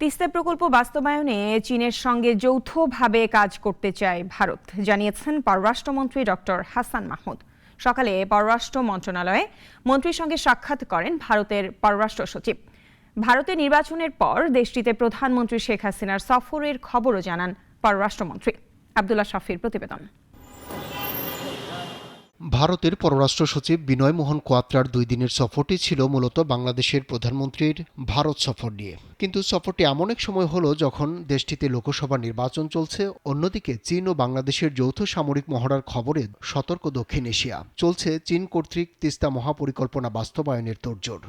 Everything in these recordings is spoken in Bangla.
তিস্তা প্রকল্প বাস্তবায়নে চীনের সঙ্গে যৌথভাবে কাজ করতে চায় ভারত, জানিয়েছেন পররাষ্ট্রমন্ত্রী ডক্টর হাসান মাহমুদ। সকালে পররাষ্ট্র মন্ত্রণালয়ে মন্ত্রীর সঙ্গে সাক্ষাৎ করেন ভারতের পররাষ্ট্র সচিব। ভারতের নির্বাচনের পর দেশটিতে প্রধানমন্ত্রী শেখ হাসিনার সফরের খবরও জানান পররাষ্ট্রমন্ত্রী। আব্দুল্লাহ শাফির প্রতিবেদন। ভারতের পররাষ্ট্র সচিব বিনয় মোহন কোয়াত্রার 2 দিনের সফরটি ছিল মূলত বাংলাদেশের প্রধানমন্ত্রীর ভারত সফর নিয়ে। কিন্তু সফরটি এমন এক সময় হলো যখন দেশটিতে লোকসভা নির্বাচন চলছে, অন্যদিকে চীন ও বাংলাদেশের যৌথ সামরিক মহড়ার খবরে সতর্ক দক্ষিণ এশিয়া। চলছে চীন কর্তৃক তিস্তা মহাপরিকল্পনা বাস্তবায়নের তোড়জোড়।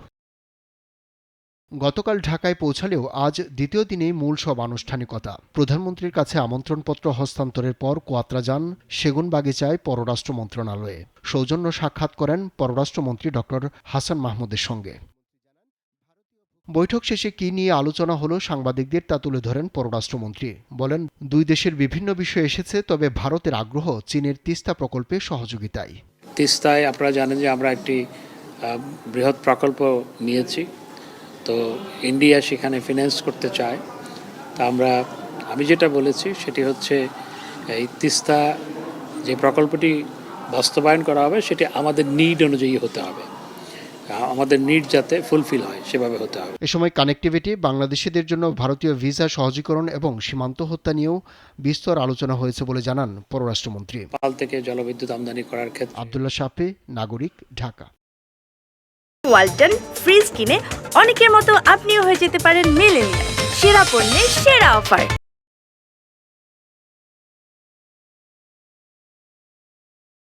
গতকাল ঢাকায় পৌঁছালেও আজ দ্বিতীয় দিনেই মূল সব আনুষ্ঠানিকতা। প্রধানমন্ত্রীর কাছে আমন্ত্রণপত্র হস্তান্তরের পর কোয়াত্রা যান সেগুনবাগিচায় পররাষ্ট্র মন্ত্রণালয়ে। সৌজন্য সাক্ষাৎ করেন পররাষ্ট্রমন্ত্রী ডক্টর হাসান মাহমুদের সঙ্গে। বৈঠক শেষে কী নিয়ে আলোচনা হলো সাংবাদিকদের তা তুলে ধরেন পররাষ্ট্রমন্ত্রী। বলেন, 2 দেশের বিভিন্ন বিষয় এসেছে, তবে ভারতের আগ্রহ চীনের তিস্তা প্রকল্পে সহযোগিতায়। তিস্তায় আপনারা জানেন যে আমরা একটি বৃহৎ প্রকল্প নিয়েছি, তো ইন্ডিয়া সেখানে ফিন্যান্স করতে চায়। তা আমি যেটা বলেছি সেটি হচ্ছে এই তিস্তা যে প্রকল্পটি বাস্তবায়ন করা হবে সেটি আমাদের নিড অনুযায়ী হতে হবে, আমাদের নিড যাতে ফুলফিল হয় সেভাবে হতে হবে। এ সময় কানেক্টিভিটি, বাংলাদেশিদের জন্য ভারতীয় ভিসা সহজীকরণ এবং সীমান্ত হত্যা নিয়েও বিস্তর আলোচনা হয়েছে বলে জানান পররাষ্ট্রমন্ত্রী। পাল থেকে জলবিদ্যুৎ আমদানি করার ক্ষেত্রে। আব্দুল্লাহ শাফি, নাগরিক, ঢাকা। ওয়ালটন ফ্রিজ কিনে অনেকের মতো আপনিও হয়ে যেতে পারেন মিলেনিয়াল। সেরা পণ্যের সেরা অফার।